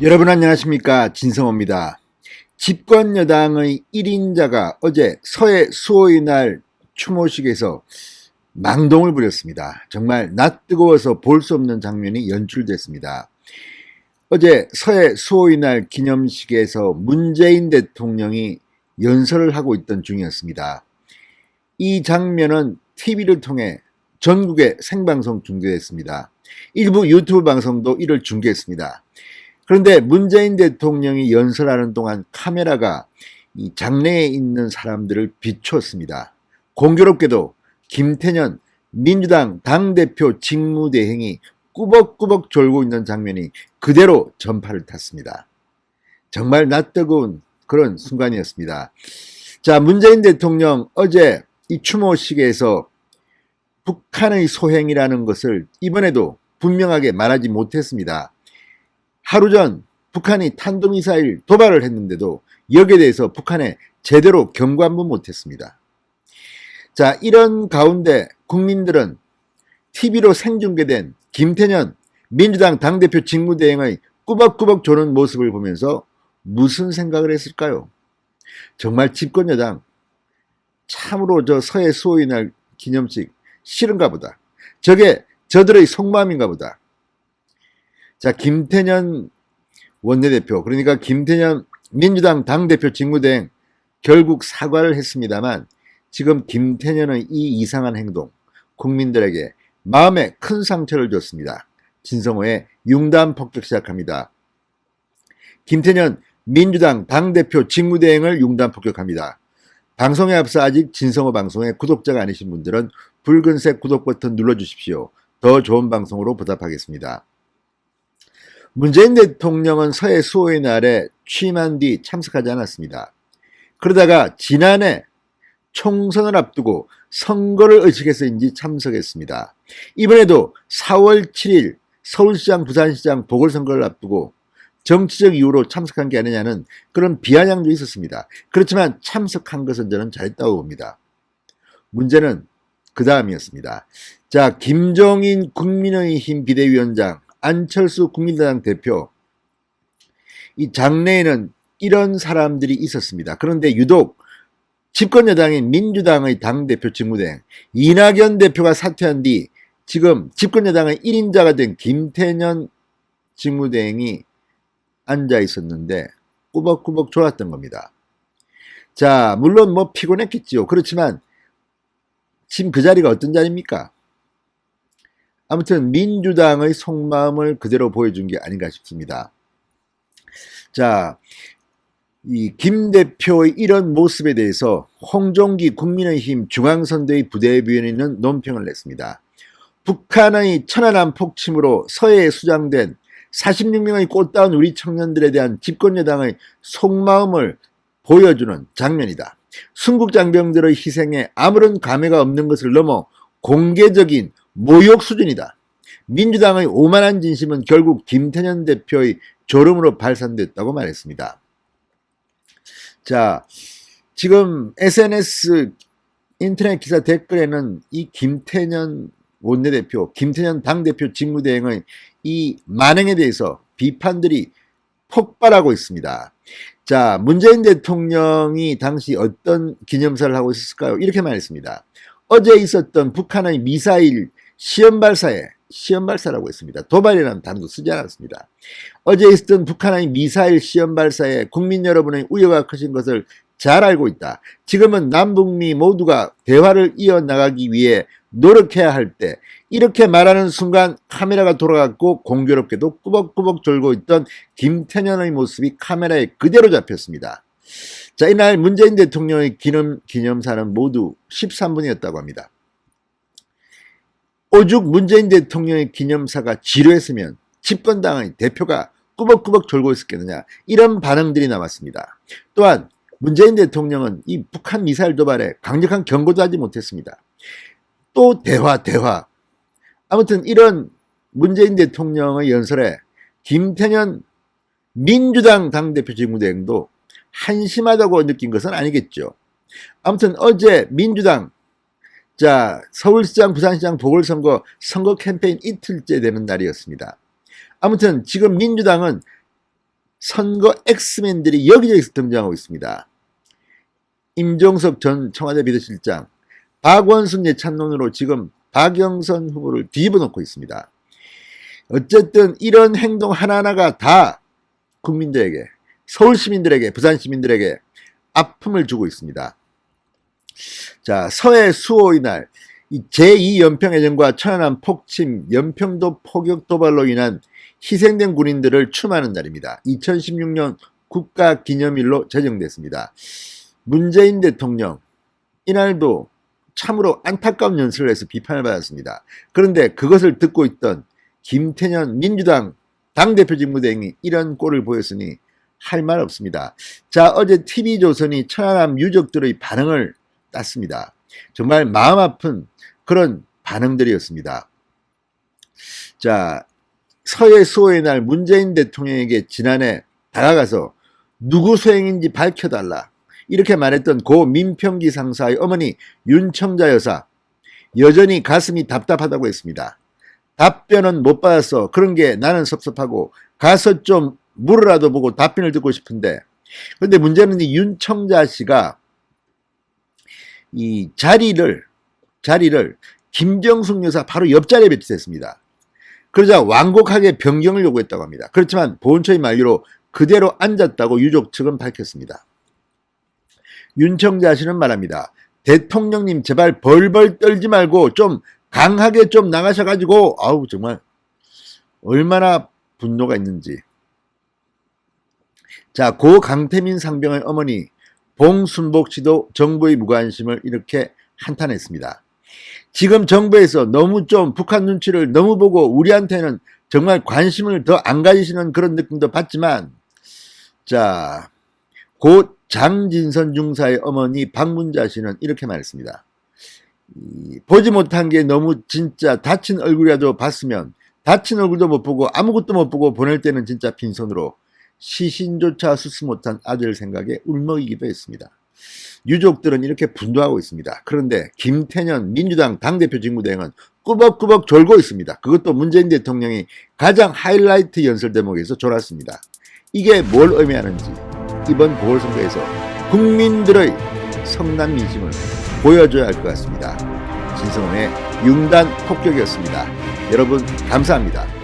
여러분 안녕하십니까, 진성호입니다. 집권여당의 1인자가 어제 서해 수호의 날 추모식에서 망동을 부렸습니다. 정말 낯뜨거워서 볼 수 없는 장면이 연출됐습니다. 어제 서해 수호의 날 기념식에서 문재인 대통령이 연설을 하고 있던 중이었습니다. 이 장면은 TV를 통해 전국에 생방송 중계했습니다. 일부 유튜브 방송도 이를 중계했습니다. 그런데 문재인 대통령이 연설하는 동안 카메라가 이 장내에 있는 사람들을 비추었습니다. 공교롭게도 김태년 민주당 당대표 직무대행이 꾸벅꾸벅 졸고 있는 장면이 그대로 전파를 탔습니다. 정말 낯뜨거운 그런 순간이었습니다. 자, 문재인 대통령 어제 이 추모식에서 북한의 소행이라는 것을 이번에도 분명하게 말하지 못했습니다. 하루 전 북한이 탄도미사일 도발을 했는데도 여기에 대해서 북한에 제대로 경고한번 못했습니다. 자, 이런 가운데 국민들은 TV로 생중계된 김태년 민주당 당대표 직무대행의 꾸벅꾸벅 조는 모습을 보면서 무슨 생각을 했을까요? 정말 집권여당 참으로 저 서해 수호의 날 기념식 싫은가 보다. 저게 저들의 속마음인가 보다. 자, 김태년 원내대표, 그러니까 김태년 민주당 당대표 직무대행 결국 사과를 했습니다만 지금 김태년의 이 이상한 행동 국민들에게 마음에 큰 상처를 줬습니다. 진성호의 융단 폭격 시작합니다. 김태년 민주당 당대표 직무대행을 융단 폭격합니다. 방송에 앞서 아직 진성호 방송에 구독자가 아니신 분들은 붉은색 구독 버튼 눌러주십시오. 더 좋은 방송으로 보답하겠습니다. 문재인 대통령은 서해 수호의 날에 취임한 뒤 참석하지 않았습니다. 그러다가 지난해 총선을 앞두고 선거를 의식해서인지 참석했습니다. 이번에도 4월 7일 서울시장, 부산시장 보궐선거를 앞두고 정치적 이유로 참석한 게 아니냐는 그런 비아냥도 있었습니다. 그렇지만 참석한 것은 저는 잘했다고 봅니다. 문제는 그 다음이었습니다. 자, 김종인 국민의힘 비대위원장, 안철수 국민의당 대표, 이 장내에는 이런 사람들이 있었습니다. 그런데 유독 집권여당인 민주당의 당대표 직무대행 이낙연 대표가 사퇴한 뒤 지금 집권여당의 1인자가 된 김태년 직무대행이 앉아 있었는데 꾸벅꾸벅 졸았던 겁니다. 자, 물론 뭐 피곤했겠지요. 그렇지만 지금 그 자리가 어떤 자리입니까? 아무튼 민주당의 속마음을 그대로 보여준 게 아닌가 싶습니다. 자, 이 김 대표의 이런 모습에 대해서 홍종기 국민의힘 중앙선대위 부대변인은 논평을 냈습니다. 북한의 천안함 폭침으로 서해에 수장된 46명의 꽃다운 우리 청년들에 대한 집권여당의 속마음을 보여주는 장면이다. 순국장병들의 희생에 아무런 감회가 없는 것을 넘어 공개적인 모욕 수준이다. 민주당의 오만한 진심은 결국 김태년 대표의 졸음으로 발산됐다고 말했습니다. 자, 지금 SNS 인터넷 기사 댓글에는 이 김태년 원내대표, 김태년 당대표 직무대행의 이 만행에 대해서 비판들이 폭발하고 있습니다. 자, 문재인 대통령이 당시 어떤 기념사를 하고 있었을까요? 이렇게 말했습니다. 어제 있었던 북한의 미사일 시험 발사라고 했습니다. 도발이라는 단어도 쓰지 않았습니다. 어제 있었던 북한의 미사일 시험 발사에 국민 여러분의 우려가 크신 것을 잘 알고 있다. 지금은 남북미 모두가 대화를 이어나가기 위해 노력해야 할 때 이렇게 말하는 순간 카메라가 돌아갔고 공교롭게도 꾸벅꾸벅 졸고 있던 김태년의 모습이 카메라에 그대로 잡혔습니다. 자, 이날 문재인 대통령의 기념사는 모두 13분이었다고 합니다. 오죽 문재인 대통령의 기념사가 지루했으면 집권당의 대표가 꾸벅꾸벅 졸고 있었겠느냐, 이런 반응들이 나왔습니다. 또한 문재인 대통령은 이 북한 미사일 도발에 강력한 경고도 하지 못했습니다. 또 대화. 아무튼 이런 문재인 대통령의 연설에 김태년 민주당 당대표 직무대행도 한심하다고 느낀 것은 아니겠죠. 아무튼 어제 민주당, 자, 서울시장, 부산시장 보궐선거 선거 캠페인 이틀째 되는 날이었습니다. 아무튼 지금 민주당은 선거 엑스맨들이 여기저기서 등장하고 있습니다. 임종석 전 청와대 비서실장, 박원순 예찬론으로 지금 박영선 후보를 뒤집어 놓고 있습니다. 어쨌든 이런 행동 하나하나가 다 국민들에게, 서울 시민들에게, 부산 시민들에게 아픔을 주고 있습니다. 자, 서해 수호의 날, 제2연평해전과 천안함 폭침, 연평도 포격 도발로 인한 희생된 군인들을 추모하는 날입니다. 2016년 국가기념일로 제정됐습니다. 문재인 대통령, 이날도 참으로 안타까운 연설을 해서 비판을 받았습니다. 그런데 그것을 듣고 있던 김태년 민주당 당대표 직무대행이 이런 꼴을 보였으니 할 말 없습니다. 자, 어제 TV조선이 천안함 유족들의 반응을 땄습니다. 정말 마음 아픈 그런 반응들이었습니다. 자, 서해 수호의 날 문재인 대통령에게 지난해 다가가서 누구 소행인지 밝혀달라 이렇게 말했던 고 민평기 상사의 어머니 윤청자 여사, 여전히 가슴이 답답하다고 했습니다. 답변은 못 받았어. 그런 게 나는 섭섭하고 가서 좀 물으라도 보고 답변을 듣고 싶은데, 그런데 문제는 이 윤청자 씨가 이 자리를 김정숙 여사 바로 옆자리에 배치했습니다. 그러자 완곡하게 변경을 요구했다고 합니다. 그렇지만 본처의 만류로 그대로 앉았다고 유족 측은 밝혔습니다. 윤청자 씨는 말합니다. 대통령님 제발 벌벌 떨지 말고 좀 강하게 좀 나가셔가지고, 아우 정말 얼마나 분노가 있는지. 자, 고 강태민 상병의 어머니 봉순복 씨도 정부의 무관심을 이렇게 한탄했습니다. 지금 정부에서 너무 좀 북한 눈치를 너무 보고 우리한테는 정말 관심을 더 안 가지시는 그런 느낌도 받지만, 자, 고 장진선 중사의 어머니 박문자 씨는 이렇게 말했습니다. 보지 못한 게 너무 진짜 다친 얼굴이라도 봤으면, 다친 얼굴도 못 보고 아무것도 못 보고 보낼 때는 진짜 빈손으로 시신조차 수습 못한 아들 생각에 울먹이기도 했습니다. 유족들은 이렇게 분노하고 있습니다. 그런데 김태년 민주당 당대표 직무대행은 꾸벅꾸벅 졸고 있습니다. 그것도 문재인 대통령이 가장 하이라이트 연설 대목에서 졸았습니다. 이게 뭘 의미하는지 이번 보궐선거에서 국민들의 성난 민심을 보여줘야 할 것 같습니다. 진성훈의 융단 폭격이었습니다. 여러분 감사합니다.